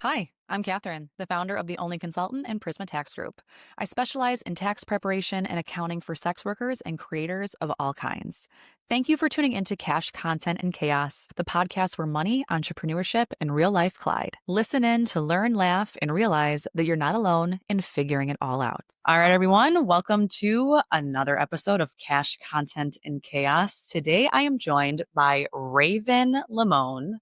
Hi, I'm Katherine, the founder of The Only Consultant and Prisma Tax Group. I specialize in tax preparation and accounting for sex workers and creators of all kinds. Thank you for tuning into Cash Content and Chaos, the podcast where money, entrepreneurship, and real life collide. Listen in to learn, laugh, and realize that you're not alone in figuring it all out. All right, everyone, welcome to another episode of Cash Content and Chaos. Today, I am joined by Raven LeMon,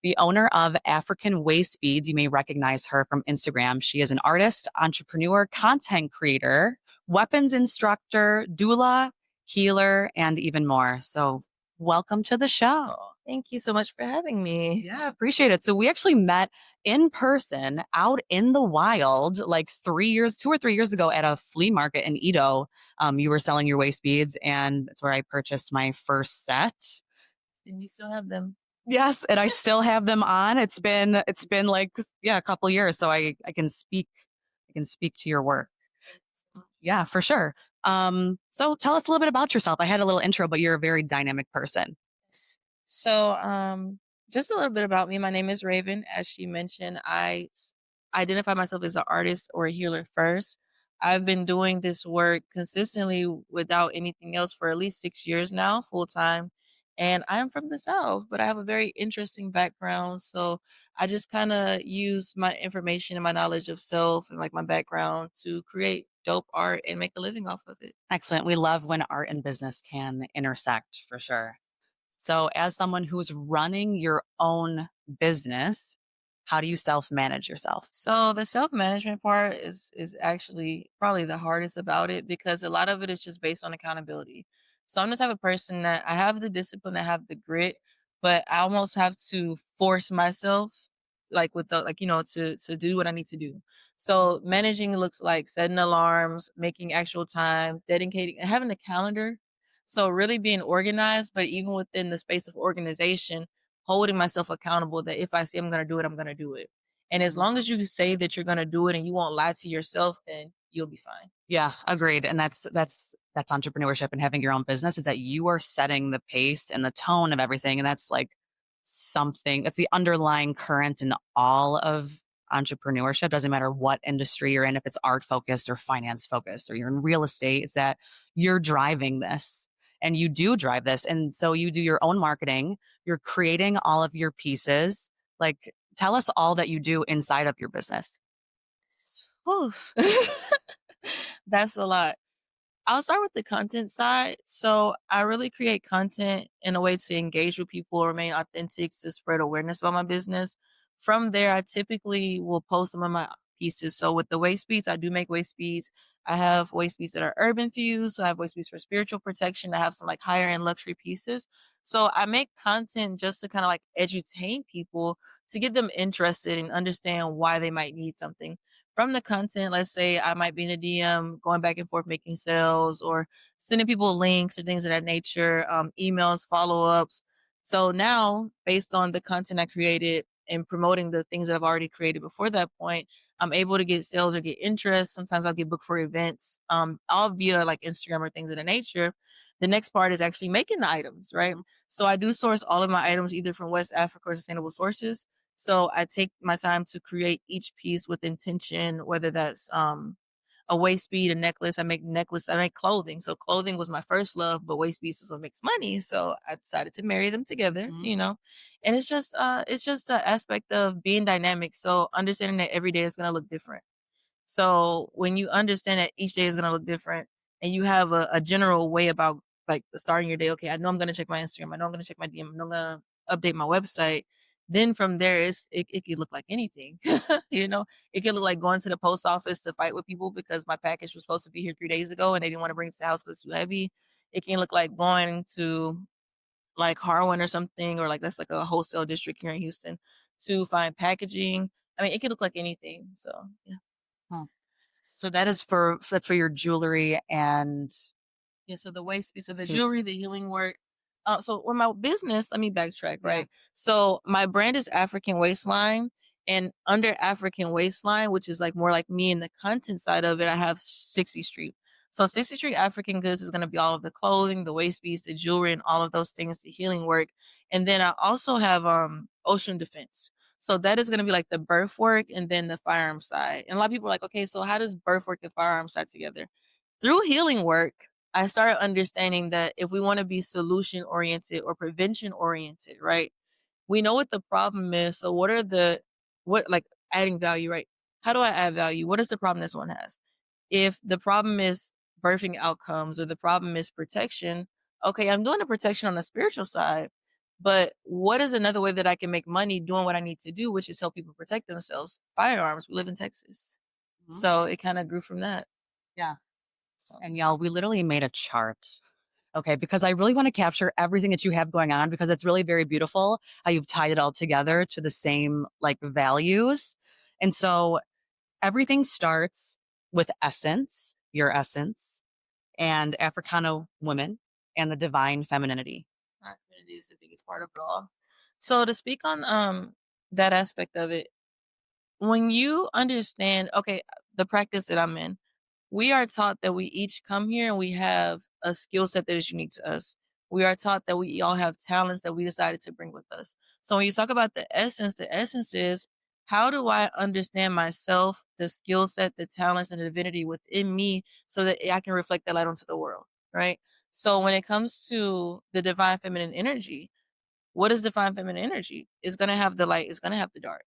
the owner of African Waistline. You may recognize her from Instagram. She is an artist, entrepreneur, content creator, weapons instructor, doula, healer, and even more. So welcome to the show. Thank you so much for having me. Yeah, appreciate it. So we actually met in person out in the wild like 2 or 3 years ago at a flea market in Edo. You were selling your waist beads, and that's where I purchased my first set. And you still have them. Yes, and I still have them on. It's been like a couple years, so I can speak to your work. Yeah, for sure. So tell us a little bit about yourself. I had a little intro, but you're a very dynamic person. So, just a little bit about me. My name is Raven. As she mentioned, identify myself as an artist or a healer first. I've been doing this work consistently without anything else for at least 6 years now, full time. And I am from the South, but I have a very interesting background. So I just kind of use my information and my knowledge of self and like my background to create dope art and make a living off of it. Excellent. We love when art and business can intersect for sure. So as someone who's running your own business, how do you self-manage yourself? So the self-management part is actually probably the hardest about it because a lot of it is just based on accountability. So I'm the type of person that I have the discipline, I have the grit, but I almost have to force myself like with the like to do what I need to do. So managing looks like setting alarms, making actual times, dedicating having a calendar. So really being organized, but even within the space of organization, holding myself accountable that if I say I'm going to do it, I'm going to do it. And as long as you say that you're going to do it and you won't lie to yourself, then you'll be fine. Yeah, agreed. And that's entrepreneurship and having your own business is that you are setting the pace and the tone of everything. And that's like that's the underlying current in all of entrepreneurship. Doesn't matter what industry you're in, if it's art focused or finance focused or you're in real estate, it's that you're driving this and you do drive this. And so you do your own marketing, you're creating all of your pieces. Like, tell us all that you do inside of your business. Whew. That's a lot. I'll start with the content side. So I really create content in a way to engage with people, remain authentic, to spread awareness about my business. From there, I typically will post some of my pieces. So with the waist beads, I do make waist beads. I have waist beads that are urban fused. So I have waist beads for spiritual protection. I have some like higher end luxury pieces. So I make content just to kind of like edutain people to get them interested and understand why they might need something from the content. Let's say I might be in a DM going back and forth making sales or sending people links or things of that nature, emails, follow-ups. So now based on the content I created and promoting the things that I've already created before that point, I'm able to get sales or get interest. Sometimes I'll get booked for events, all via like Instagram or things of that nature. The next part is actually making the items, right? So I do source all of my items either from West Africa or sustainable sources. So I take my time to create each piece with intention, whether that's a waist bead, a necklace. I make clothing. So clothing was my first love, but waist beads is what makes money. So I decided to marry them together, and it's just the aspect of being dynamic. So understanding that every day is going to look different. So when you understand that each day is going to look different and you have a general way about like starting your day, okay, I know I'm going to check my Instagram. I know I'm going to check my DM. I know I'm going to update my website. Then from there, it could look like anything, it could look like going to the post office to fight with people because my package was supposed to be here 3 days ago and they didn't want to bring it to the house because it's too heavy. It can look like going to like Harwin or something, or like that's like a wholesale district here in Houston to find packaging. I mean, it could look like anything. So yeah. Huh. So that's for your jewelry and Yeah, so the waist piece of the jewelry, the healing work. So with my business, let me backtrack, right? So my brand is African Waistline, and under African Waistline, which is like more like me and the content side of it, I have 60 Street. So 60 Street African Goods is going to be all of the clothing, the waist piece, the jewelry, and all of those things, the healing work. And then I also have Ocean Defense. So that is going to be like the birth work and then the firearm side. And a lot of people are like, okay, so how does birth work and firearm side together? Through healing work, I started understanding that if we want to be solution oriented or prevention oriented, right? We know what the problem is. So what like adding value, right? How do I add value? What is the problem this one has? If the problem is birthing outcomes or the problem is protection, okay, I'm doing the protection on the spiritual side, but what is another way that I can make money doing what I need to do, which is help people protect themselves? Firearms. We live in Texas. Mhm. So it kind of grew from that. Yeah. So, And y'all, we literally made a chart. Okay, because I really want to capture everything that you have going on because it's really very beautiful how you've tied it all together to the same like values. And so everything starts with essence, your essence, and Africana women and the divine femininity. my community is the biggest part of it all. So to speak on that aspect of it, when you understand, okay, the practice that I'm in, we are taught that we each come here and we have a skill set that is unique to us. We are taught that we all have talents that we decided to bring with us. So when you talk about the essence is how do I understand myself, the skill set, the talents, and the divinity within me so that I can reflect that light onto the world, right? So when it comes to the divine feminine energy, what is divine feminine energy? It's going to have the light, it's going to have the dark.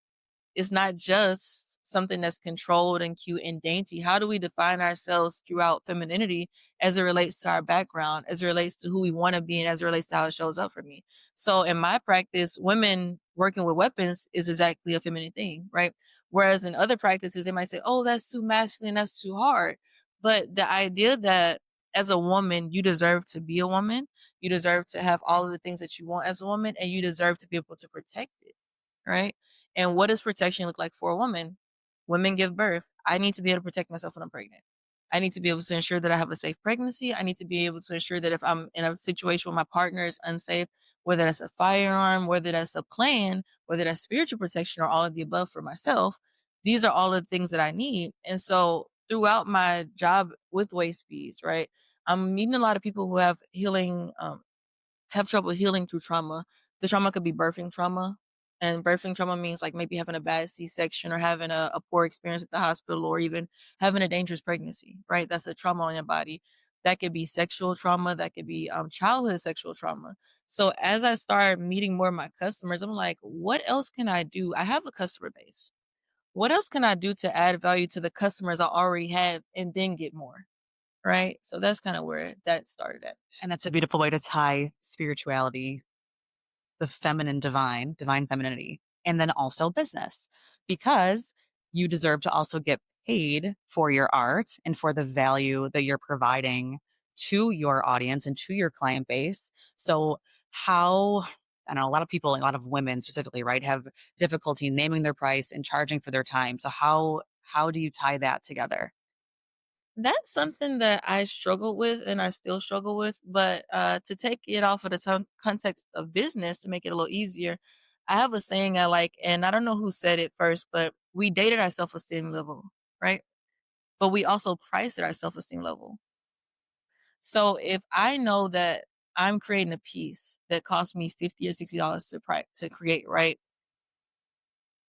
It's not just something that's controlled and cute and dainty. How do we define ourselves throughout femininity as it relates to our background, as it relates to who we want to be, and as it relates to how it shows up for me? So in my practice, women working with weapons is exactly a feminine thing, right? Whereas in other practices, they might say, oh, that's too masculine, that's too hard. But the idea that as a woman, you deserve to be a woman, you deserve to have all of the things that you want as a woman, and you deserve to be able to protect it, right? And what does protection look like for a woman? Women give birth. I need to be able to protect myself when I'm pregnant. I need to be able to ensure that I have a safe pregnancy. I need to be able to ensure that if I'm in a situation where my partner is unsafe, whether that's a firearm, whether that's a plan, whether that's spiritual protection or all of the above for myself, these are all the things that I need. And so throughout my job with Waist Beads, right, I'm meeting a lot of people who have trouble healing through trauma. The trauma could be birthing trauma. And birthing trauma means like maybe having a bad C-section or having a poor experience at the hospital or even having a dangerous pregnancy, right? That's a trauma on your body. That could be sexual trauma. That could be childhood sexual trauma. So as I start meeting more of my customers, I'm like, what else can I do? I have a customer base. What else can I do to add value to the customers I already have and then get more? Right. So that's kind of where that started at. And that's a beautiful way to tie spirituality, the feminine divine, divine femininity, and then also business because you deserve to also get paid for your art and for the value that you're providing to your audience and to your client base. So, how I know a lot of people, a lot of women specifically, right, have difficulty naming their price and charging for their time. So, how do you tie that together? That's something that I struggled with and I still struggle with, but, to take it off of the context of business to make it a little easier, I have a saying I like, and I don't know who said it first, but we dated our self-esteem level, right? But we also priced at our self-esteem level. So if I know that I'm creating a piece that cost me 50 or $60 to create, right?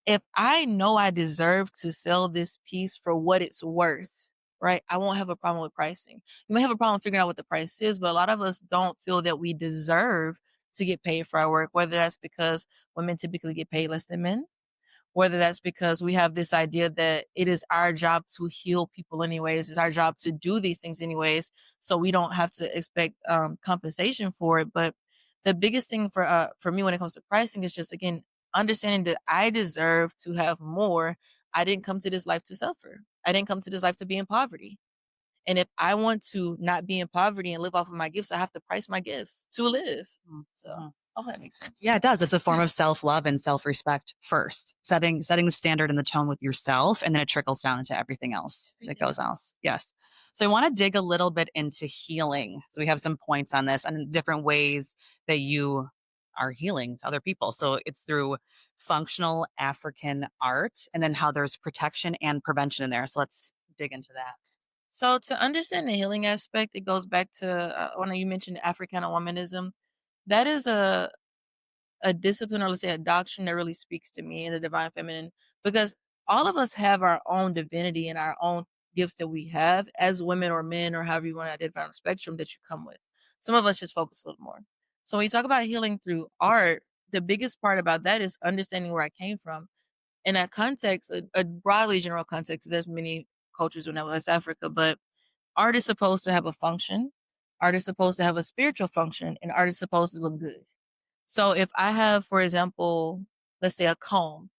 If I know I deserve to sell this piece for what it's worth, right? I won't have a problem with pricing. You may have a problem figuring out what the price is, but a lot of us don't feel that we deserve to get paid for our work, whether that's because women typically get paid less than men, whether that's because we have this idea that it is our job to heal people anyways, it's our job to do these things anyways, so we don't have to expect compensation for it. But the biggest thing for me when it comes to pricing is just again understanding that I deserve to have more. I didn't come to this life to suffer. I didn't come to this life to be in poverty. And if I want to not be in poverty and live off of my gifts, I have to price my gifts to live. So, Mhm. oh, that makes sense. Yeah, it does. It's a form of self-love and self-respect first. Setting the standard and the tone with yourself, and then it trickles down into everything else that Everything goes else. else. Yes. So I want to dig a little bit into healing. So we have some points on this and different ways that you are healing to other people. So it's through functional African art and then how there's protection and prevention in there. So let's dig into that. So to understand the healing aspect, it goes back to when you mentioned African womanism. That is a discipline, or let's say a doctrine that really speaks to me in the divine feminine, because all of us have our own divinity and our own gifts that we have as women or men, or however you want to identify on the spectrum that you come with. Some of us just focus a little more. So when you talk about healing through art, the biggest part about that is understanding where I came from. In that context, a broadly general context, there's many cultures in West Africa, but art is supposed to have a function. Art is supposed to have a spiritual function, and art is supposed to look good. So if I have, for example, let's say a comb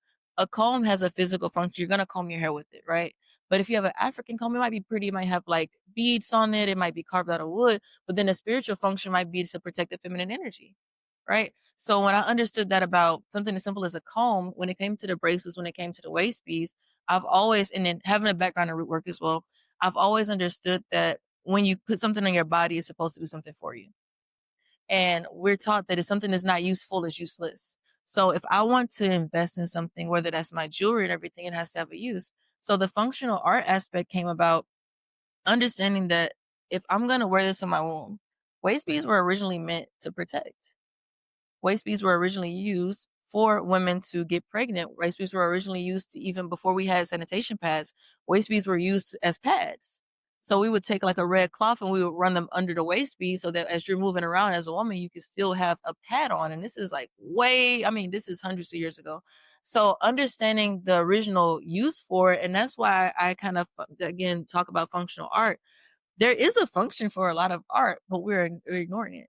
has a physical function. You're going to comb your hair with it, right? But if you have an African comb, it might be pretty. It might have like beads on it. It might be carved out of wood, but then the spiritual function might be to protect the feminine energy, right? So when I understood that about something as simple as a comb, when it came to the bracelets, when it came to the waist beads, I've always, and then having a background in root work as well, I've always understood that when you put something on your body, it's supposed to do something for you. And we're taught that if something is not useful, it's useless. So if I want to invest in something, whether that's my jewelry and everything, it has to have a use. So the functional art aspect came about understanding that if I'm going to wear this on my womb, waist beads were originally meant to protect. Waist beads were originally used for women to get pregnant. Waist beads were originally used to, even before we had sanitation pads, waist beads were used as pads. So we would take like a red cloth and we would run them under the waist bead so that as you're moving around as a woman, you could still have a pad on. And this is like this is hundreds of years ago. So understanding the original use for it, and that's why I kind of, again, talk about functional art. There is a function for a lot of art, but we're ignoring it.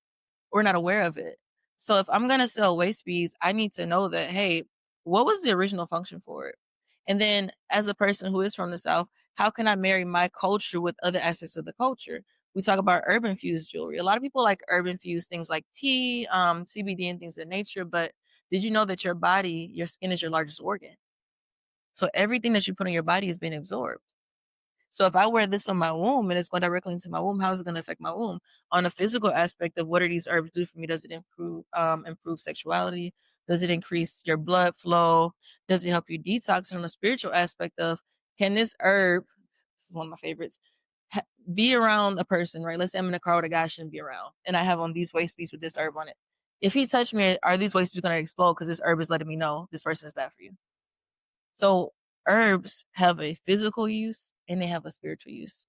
We're not aware of it. So if I'm going to sell waist beads, I need to know that, hey, what was the original function for it? And then as a person who is from the South, how can I marry my culture with other aspects of the culture? We talk about urban fused jewelry. A lot of people like urban fused things like tea, CBD and things of nature. But did you know that your body, your skin is your largest organ? So everything that you put on your body is being absorbed. So if I wear this on my womb and it's going directly into my womb, how is it going to affect my womb? On a physical aspect of what are these herbs do for me? Does it improve sexuality? Does it increase your blood flow? Does it help you detox? And on a spiritual aspect of, can this herb, this is one of my favorites, be around a person, right? Let's say I'm in a car with a guy I shouldn't be around, and I have on these waist beads with this herb on it. If he touched me, are these waist beads going to explode because this herb is letting me know this person is bad for you? So herbs have a physical use and they have a spiritual use.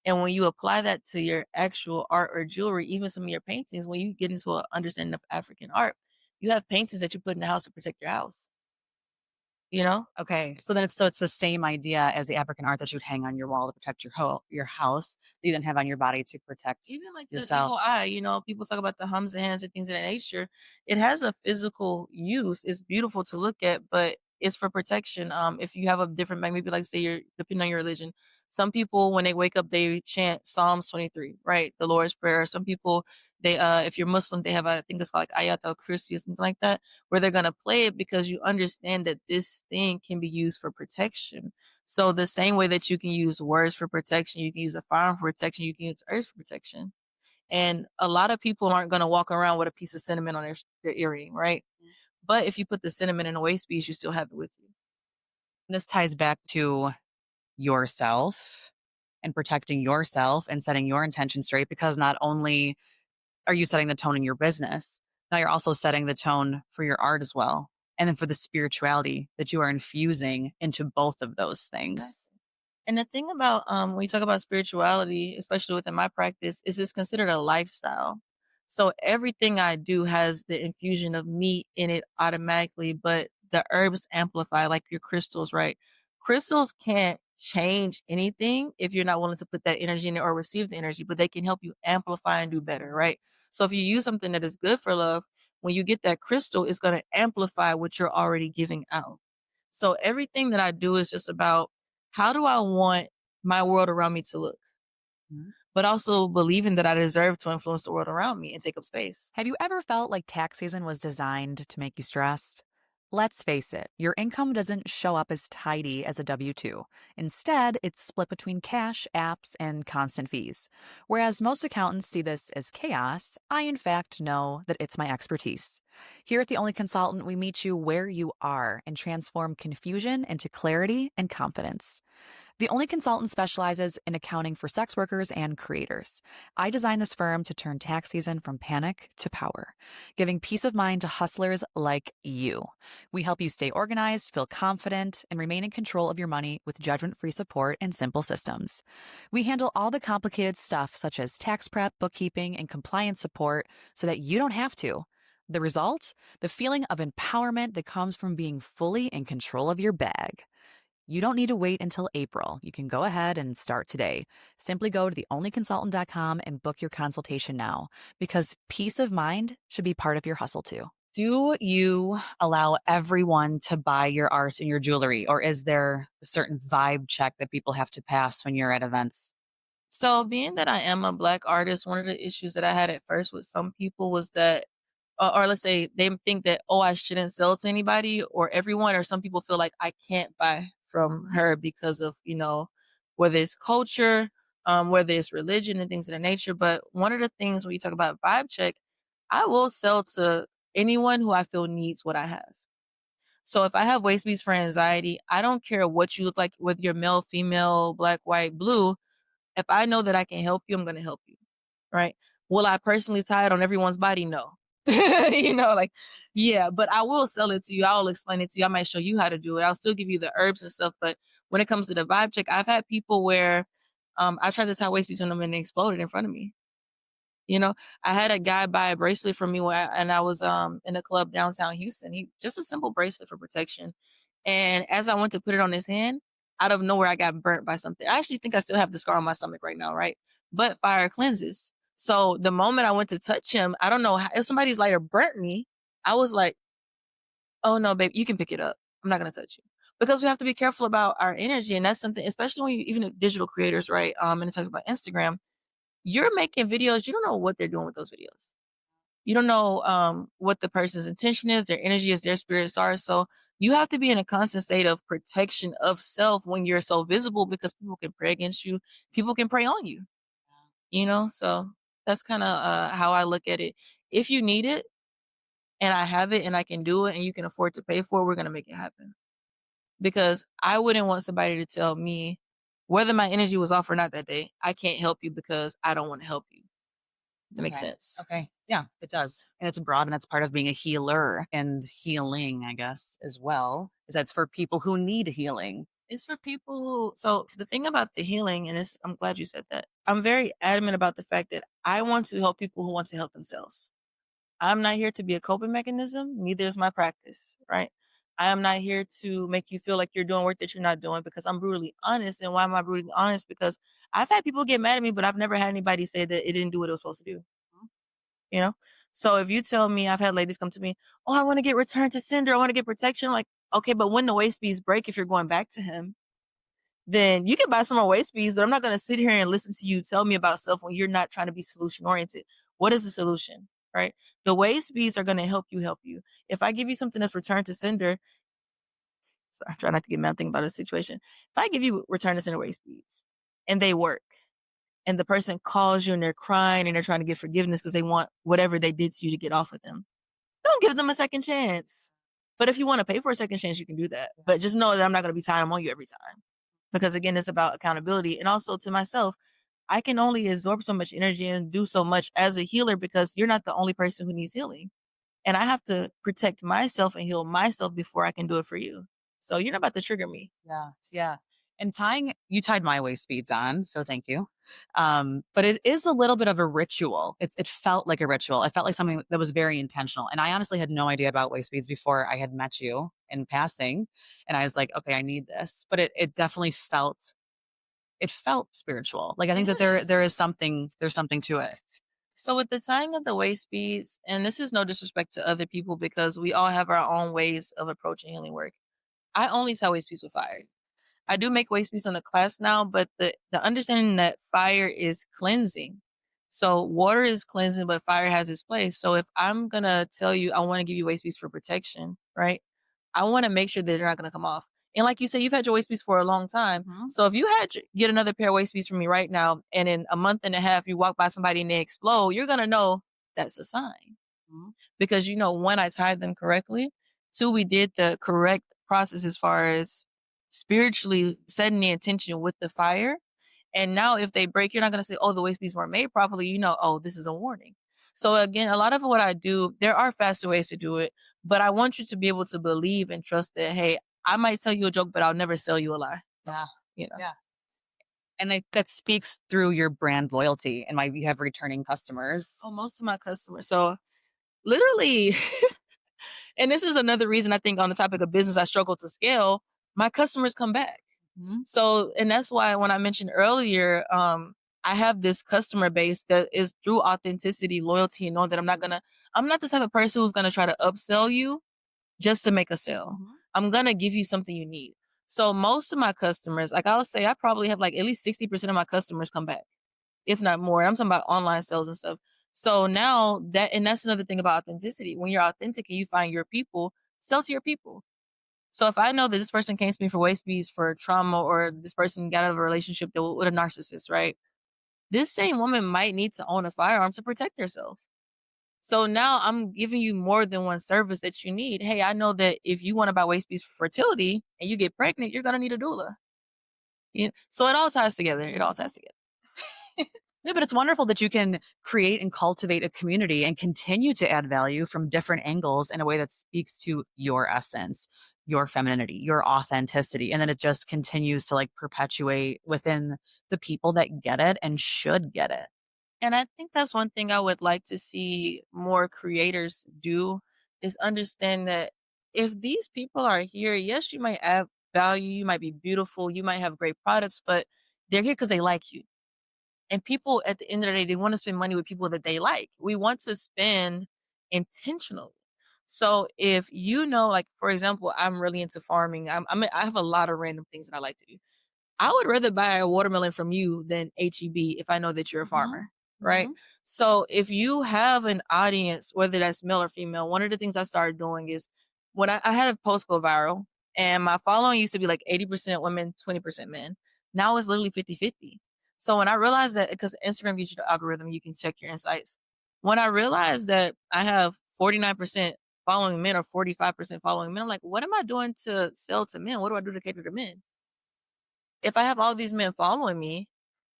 And when you apply that to your actual art or jewelry, even some of your paintings, when you get into an understanding of African art, you have paintings that you put in the house to protect your house. You know? Okay, so then it's the same idea as the African art that you'd hang on your wall to protect your house, that you then have on your body to protect Even like the yourself. eagle eye, people talk about the hums and hands and things of that nature. It has a physical use. It's beautiful to look at, but it's for protection. If you have a different, maybe like say you're depending on your religion. Some people when they wake up they chant Psalms 23, right? The Lord's Prayer. Some people they if you're Muslim, they have I think it's called like Ayat al Kursi or something like that, where they're gonna play it because you understand that this thing can be used for protection. So the same way that you can use words for protection, you can use a firearm for protection, you can use earth for protection. And a lot of people aren't going to walk around with a piece of cinnamon on their earring, right? But if you put the cinnamon in a waist piece, you still have it with you. This ties back to yourself and protecting yourself and setting your intention straight, because not only are you setting the tone in your business, now you're also setting the tone for your art as well. And then for the spirituality that you are infusing into both of those Exactly. things. And the thing about when you talk about spirituality, especially within my practice, is it's considered a lifestyle. So everything I do has the infusion of me in it automatically, but the herbs amplify, like your crystals, right? Crystals can't change anything if you're not willing to put that energy in it or receive the energy, but they can help you amplify and do better, right? So if you use something that is good for love, when you get that crystal, it's going to amplify what you're already giving out. So everything that I do is just about how do I want my world around me to look? Mhm. But also believing that I deserve to influence the world around me and take up space. Have you ever felt like tax season was designed to make you stressed? Let's face it, your income doesn't show up as tidy as a W 2. Instead, it's split between cash, apps, and constant fees. Whereas most accountants see this as chaos, I in fact know that it's my expertise. Here at The Only Consultant, we meet you where you are and transform confusion into clarity and confidence. The Only Consultant specializes in accounting for sex workers and creators. I designed this firm to turn tax season from panic to power, giving peace of mind to hustlers like you. We help you stay organized, feel confident, and remain in control of your money with judgment-free support and simple systems. We handle all the complicated stuff such as tax prep, bookkeeping, and compliance support so that you don't have to. The result? The feeling of empowerment that comes from being fully in control of your bag. You don't need to wait until April. You can go ahead and start today. Simply go to theonlyconsultant.com and book your consultation now, because peace of mind should be part of your hustle too. Do you allow everyone to buy your art and your jewelry, or is there a certain vibe check that people have to pass when you're at events? So, being that I am a Black artist, one of the issues that I had at first with some people was that, or let's say they think that, oh, I shouldn't sell to anybody or everyone, or some people feel like I can't buy from her because of, whether it's culture, whether it's religion and things of that nature. But one of the things when you talk about vibe check, I will sell to anyone who I feel needs what I have. So if I have waist beads for anxiety, I don't care what you look like, whether you're male, female, black, white, blue. If I know that I can help you, I'm going to help you. Right. Will I personally tie it on everyone's body? No. Yeah, but I will sell it to you. I'll explain it to you. I might show you how to do it. I'll still give you the herbs and stuff. But when it comes to the vibe check, I've had people where I tried to tie waist beads on them and they exploded in front of me. I had a guy buy a bracelet from me and I was in a club downtown Houston. He just a simple bracelet for protection. And as I went to put it on his hand, out of nowhere, I got burnt by something. I actually think I still have the scar on my stomach right now, right? But fire cleanses. So the moment I went to touch him, I don't know if somebody's lighter burnt me. I was like, oh no, babe, you can pick it up. I'm not going to touch you, because we have to be careful about our energy. And that's something, especially when even digital creators, right? And it talks about Instagram, you're making videos. You don't know what they're doing with those videos. You don't know what the person's intention is, their energy is, their spirits are. So you have to be in a constant state of protection of self when you're so visible, because people can pray against you. People can pray on you, So that's kind of how I look at it. If you need it and I have it and I can do it and you can afford to pay for it, we're going to make it happen. Because I wouldn't want somebody to tell me whether my energy was off or not that day, I can't help you because I don't want to help you. That makes sense. Okay. Yeah, it does. And it's broad, and that's part of being a healer and healing, I guess, as well. Is that's for people who need healing. It's for people so the thing about the healing, and I'm glad you said that. I'm very adamant about the fact that I want to help people who want to help themselves. I'm not here to be a coping mechanism. Neither is my practice, right? I am not here to make you feel like you're doing work that you're not doing, because I'm brutally honest. And why am I brutally honest? Because I've had people get mad at me, but I've never had anybody say that it didn't do what it was supposed to do. You know? So if you tell me, I've had ladies come to me, oh, I want to get returned to sender. I want to get protection. I'm like, okay, but when the waist beads break, if you're going back to him, then you can buy some more waist beads, but I'm not going to sit here and listen to you tell me about stuff when you're not trying to be solution oriented. What is the solution? Right? The waist beads are going to help you. If I give you something that's returned to sender, sorry, I try not to get mad thinking about a situation. If I give you return to sender waist beads and they work, and the person calls you and they're crying and they're trying to get forgiveness because they want whatever they did to you to get off of them, don't give them a second chance. But if you want to pay for a second chance, you can do that. But just know that I'm not going to be tying them on you every time. Because again, it's about accountability. And also to myself, I can only absorb so much energy and do so much as a healer, because you're not the only person who needs healing. And I have to protect myself and heal myself before I can do it for you. So you're not about to trigger me. Yeah. Yeah. And you tied my waist beads on, so thank you. But it is a little bit of a ritual. It felt like a ritual. It felt like something that was very intentional. And I honestly had no idea about waist beads before I had met you in passing. And I was like, okay, I need this. But it definitely felt spiritual. Like I think that there's something to it. So with the tying of the waist beads, and this is no disrespect to other people because we all have our own ways of approaching healing work. I only tie waist beads with fire. I do make waist beads on the class now, but the understanding that fire is cleansing. So water is cleansing, but fire has its place. So if I'm going to tell you, I want to give you waist beads for protection, right? I want to make sure that they're not going to come off. And like you said, you've had your waist beads for a long time. Mm-hmm. So if you get another pair of waist beads from me right now, and in a month and a half, you walk by somebody and they explode, you're going to know that's a sign. Mhm. because, one, I tied them correctly. Two, we did the correct process as far as spiritually setting the intention with the fire. And now if they break, you're not going to say, oh, the waist beads weren't made properly. Oh, this is a warning. So again, a lot of what I do, there are faster ways to do it, but I want you to be able to believe and trust that, hey, I might tell you a joke, but I'll never sell you a lie. Yeah. You know, Yeah. And that speaks through your brand loyalty and why you have returning customers. oh, most of my customers. So literally, and this is another reason I think on the topic of business, I struggle to scale. My customers come back. Mhm. So, and that's why when I mentioned earlier, I have this customer base that is through authenticity, loyalty, and know that I'm not the type of person who's gonna try to upsell you just to make a sale. Mhm. I'm gonna give you something you need. So most of my customers, like I'll say, I probably have like at least 60% of my customers come back, if not more. I'm talking about online sales and stuff. So now and that's another thing about authenticity. When you're authentic and you find your people, sell to your people. So if I know that this person came to me for waist beads for trauma, or this person got out of a relationship with a narcissist, right? This same woman might need to own a firearm to protect herself. So now I'm giving you more than one service that you need. Hey, I know that if you want to buy waist beads for fertility and you get pregnant, you're going to need a doula. So it all ties together. It all ties together. No, but it's wonderful that you can create and cultivate a community and continue to add value from different angles in a way that speaks to your essence, your femininity, your authenticity. And then it just continues to like perpetuate within the people that get it and should get it. And I think that's one thing I would like to see more creators do, is understand that if these people are here, yes, you might add value, you might be beautiful, you might have great products, but they're here because they like you. And people at the end of the day, they want to spend money with people that they like. We want to spend intentionally. So if like, for example, I'm really into farming. I have a lot of random things that I like to do. I would rather buy a watermelon from you than HEB if I know that you're a Mhm. farmer, right? Mhm. So if you have an audience, whether that's male or female, one of the things I started doing is when I had a post go viral, and my following used to be like 80% women, 20% men. Now it's literally 50-50. So when I realized that, because Instagram gives you the algorithm, you can check your insights. When I realized that I have 49% following men or 45% following men, I'm like, what am I doing to sell to men? What do I do to cater to men? If I have all these men following me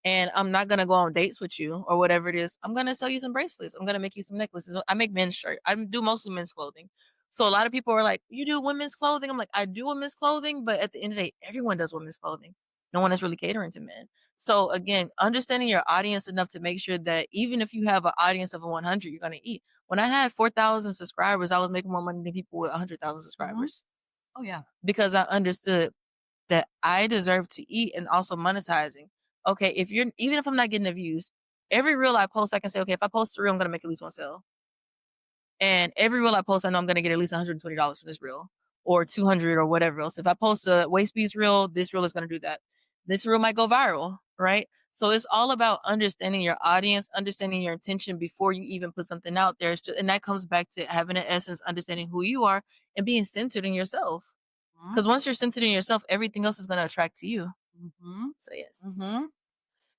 and I'm not gonna go on dates with you or whatever it is, I'm gonna sell you some bracelets. I'm gonna make you some necklaces. I make men's shirt. I do mostly men's clothing. So a lot of people are like, you do women's clothing? I'm like, I do women's clothing, but at the end of the day, everyone does women's clothing. No one is really catering to men. So again, understanding your audience enough to make sure that even if you have an audience of 100, you're gonna eat. When I had 4,000 subscribers, I was making more money than people with 100,000 Mhm. subscribers, Oh, yeah. because I understood that I deserve to eat, and also monetizing. Okay, even if I'm not getting the views, every reel I post, I can say, okay, if I post a reel, I'm gonna make at least one sale. And every reel I post, I know I'm gonna get at least $120 for this reel, or 200 or whatever else. If I post a waist beads reel, this reel is gonna do that. This reel might go viral, right? So it's all about understanding your audience, understanding your intention before you even put something out there. And that comes back to having an essence, understanding who you are, and being centered in yourself. Mhm. Because once you're centered in yourself, everything else is going to attract to you. Mhm. So, yes. Mhm.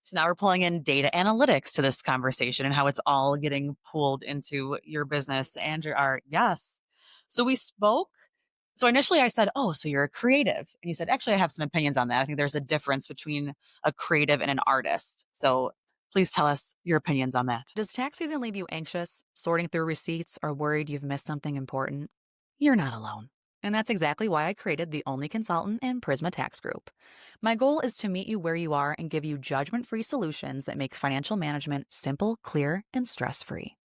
So now we're pulling in data analytics to this conversation and how it's all getting pulled into your business and your art. Yes. So we spoke. So initially I said, oh, so you're a creative. And you said, actually, I have some opinions on that. I think there's a difference between a creative and an artist. So please tell us your opinions on that. Does tax season leave you anxious, sorting through receipts, or worried you've missed something important? You're not alone. And that's exactly why I created the only consultant in Prisma Tax Group. My goal is to meet you where you are and give you judgment free solutions that make financial management simple, clear, and stress free.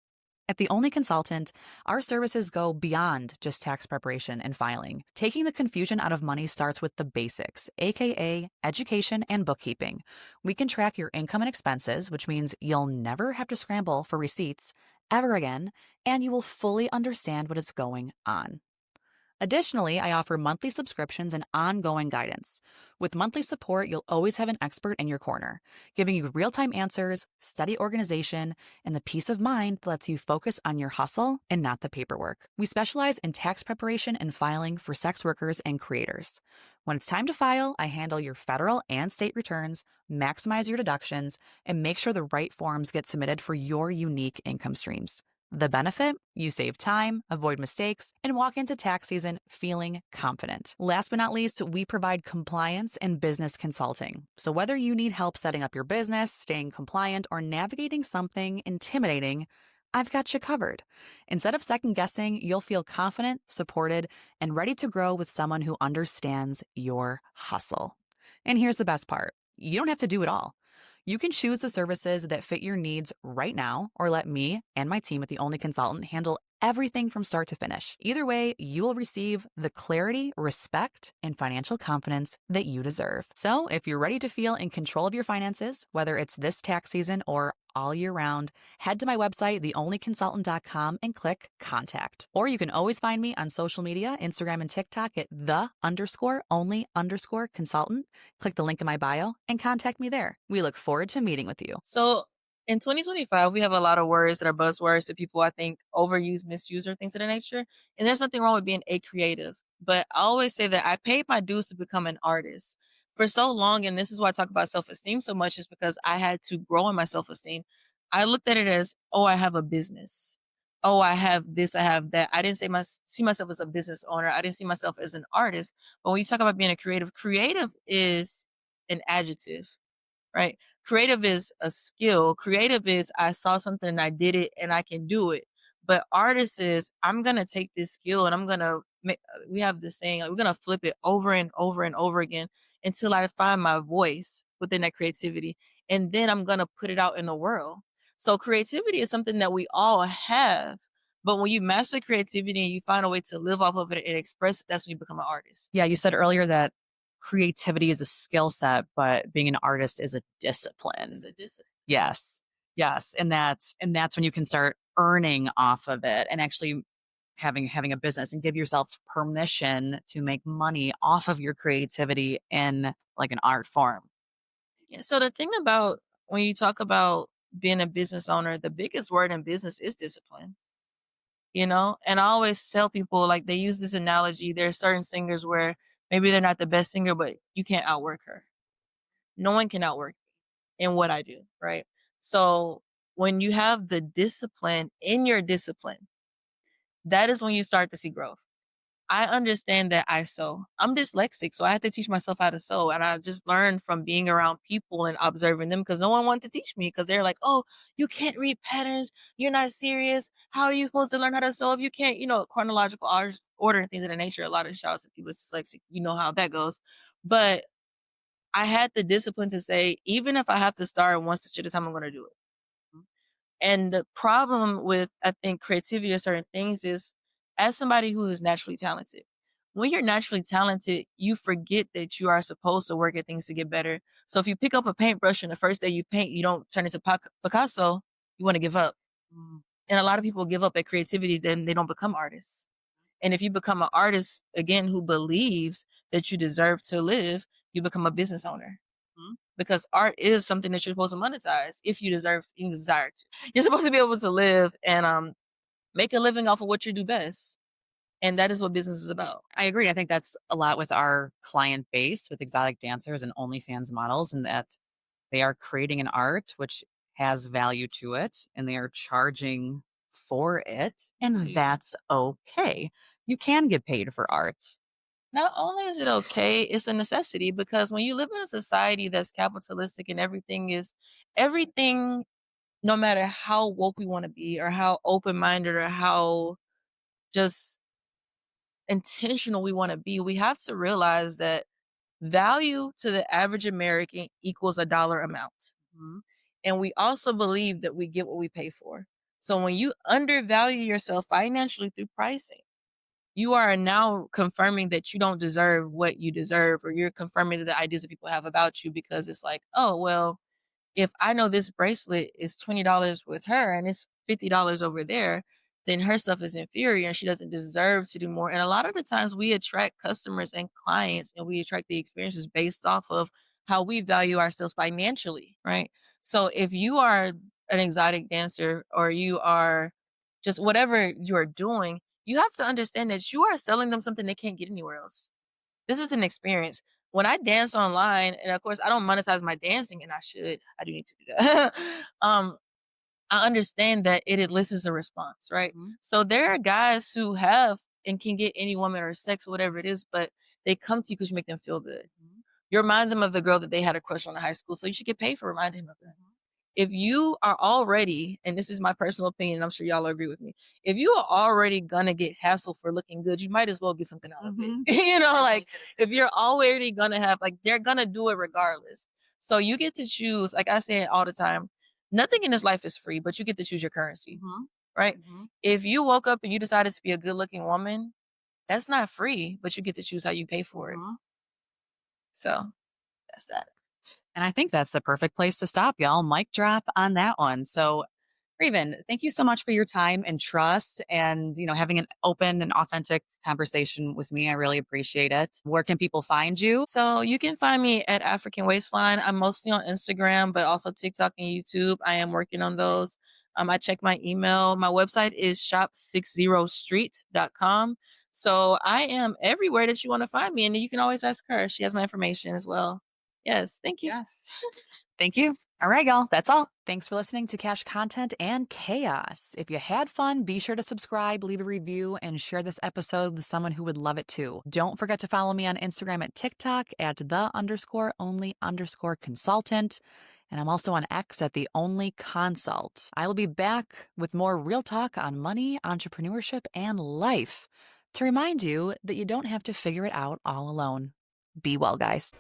At The Only Consultant, our services go beyond just tax preparation and filing. Taking the confusion out of money starts with the basics, aka education and bookkeeping. We can track your income and expenses, which means you'll never have to scramble for receipts ever again, and you will fully understand what is going on. Additionally, I offer monthly subscriptions and ongoing guidance. With monthly support, you'll always have an expert in your corner, giving you real-time answers, steady organization, and the peace of mind that lets you focus on your hustle and not the paperwork. We specialize in tax preparation and filing for sex workers and creators. When it's time to file, I handle your federal and state returns, maximize your deductions, and make sure the right forms get submitted for your unique income streams. The benefit? You save time, avoid mistakes, and walk into tax season feeling confident. Last but not least, we provide compliance and business consulting. So whether you need help setting up your business, staying compliant, or navigating something intimidating, I've got you covered. Instead of second guessing, you'll feel confident, supported, and ready to grow with someone who understands your hustle. And here's the best part. You don't have to do it all. You can choose the services that fit your needs right now, or let me and my team at The Only Consultant handle everything from start to finish. Either way, you will receive the clarity, respect, and financial confidence that you deserve. So if you're ready to feel in control of your finances, whether it's this tax season or all year round, head to my website, theonlyconsultant.com, and click contact. Or you can always find me on social media, Instagram and TikTok at the_only_consultant. Click the link in my bio and contact me there. We look forward to meeting with you. So in 2025, we have a lot of words that are buzzwords that people, I think, overuse, misuse, or things of that nature. And there's nothing wrong with being a creative. But I always say that I paid my dues to become an artist for so long. And this is why I talk about self-esteem so much, is because I had to grow in my self-esteem. I looked at it as, oh, I have a business. Oh, I have this, I have that. I didn't see myself as a business owner. I didn't see myself as an artist. But when you talk about being a creative is an adjective, right? Creative is a skill. Creative is I saw something and I did it and I can do it. But artist is I'm going to take this skill and I'm going to make, we have this saying, like, we're going to flip it over and over and over again until I find my voice within that creativity. And then I'm going to put it out in the world. So creativity is something that we all have. But when you master creativity and you find a way to live off of it and express it, that's when you become an artist. Yeah, you said earlier that creativity is a skill set, but being an artist is a discipline. It's a discipline. Yes. Yes. And that's when you can start earning off of it and actually having a business and give yourself permission to make money off of your creativity in like an art form. Yeah, so the thing about when you talk about being a business owner, the biggest word in business is discipline, you know? And I always tell people, like, they use this analogy. There are certain singers where maybe they're not the best singer, but you can't outwork her. No one can outwork me in what I do, right? So when you have the discipline in your discipline, that is when you start to see growth. I understand that I sew. I'm dyslexic, so I have to teach myself how to sew. And I just learned from being around people and observing them because no one wanted to teach me because they're like, oh, you can't read patterns. You're not serious. How are you supposed to learn how to sew if you can't, chronological order and things of that nature? A lot of shouts at people with dyslexic. You know how that goes. But I had the discipline to say, even if I have to start one stitch at a time, I'm going to do it. And the problem with, I think, creativity or certain things is, as somebody who is naturally talented, when you're naturally talented, you forget that you are supposed to work at things to get better. So if you pick up a paintbrush and the first day you paint, you don't turn into Picasso, you want to give up. And a lot of people give up at creativity, then they don't become artists. And if you become an artist, again, who believes that you deserve to live, you become a business owner. Because art is something that you're supposed to monetize if you desire to. You're supposed to be able to live and make a living off of what you do best. And that is what business is about. I agree. I think that's a lot with our client base with exotic dancers and OnlyFans models, and that they are creating an art which has value to it and they are charging for it. And Right. that's okay. You can get paid for art. Not only is it okay, it's a necessity, because when you live in a society that's capitalistic and everything, no matter how woke we want to be or how open-minded or how just intentional we want to be, we have to realize that value to the average American equals a dollar amount. And we also believe that we get what we pay for. So when you undervalue yourself financially through pricing, you are now confirming that you don't deserve what you deserve, or you're confirming the ideas that people have about you, because it's like, oh, well, if I know this bracelet is $20 with her and it's $50 over there, then her stuff is inferior and she doesn't deserve to do more. And a lot of the times we attract customers and clients and we attract the experiences based off of how we value ourselves financially, right? So if you are an exotic dancer or you are just whatever you're doing, you have to understand that you are selling them something they can't get anywhere else. This is an experience. When I dance online, and of course I don't monetize my dancing, and I should. I do need to do that. I understand that it elicits a response, right? Mhm. So there are guys who have and can get any woman or sex or whatever it is, but they come to you because you make them feel good. Mhm. You remind them of the girl that they had a crush on in high school, so you should get paid for reminding him of that. Mhm. If you are already, and this is my personal opinion, I'm sure y'all will agree with me. If you are already gonna get hassled for looking good, you might as well get something out of it. Mhm. You know, I really like get it if too. you're already gonna have, like, they're gonna do it regardless. So you get to choose, like I say it all the time, nothing in this life is free, but you get to choose your currency, Mhm. right? Mhm. If you woke up and you decided to be a good looking woman, that's not free, but you get to choose how you pay for it. Mhm. So that's that. And I think that's the perfect place to stop, y'all. Mic drop on that one. So, Raven, thank you so much for your time and trust and, having an open and authentic conversation with me. I really appreciate it. Where can people find you? So you can find me at African Waistline. I'm mostly on Instagram, but also TikTok and YouTube. I am working on those. I check my email. My website is shop60street.com. So I am everywhere that you want to find me. And you can always ask her. She has my information as well. Yes. Thank you. Yes. Thank you. All right, y'all. That's all. Thanks for listening to Cash Content and Chaos. If you had fun, be sure to subscribe, leave a review, and share this episode with someone who would love it too. Don't forget to follow me on Instagram at TikTok at the_only_consultant. And I'm also on X at the Only Consult. I will be back with more real talk on money, entrepreneurship, and life to remind you that you don't have to figure it out all alone. Be well, guys.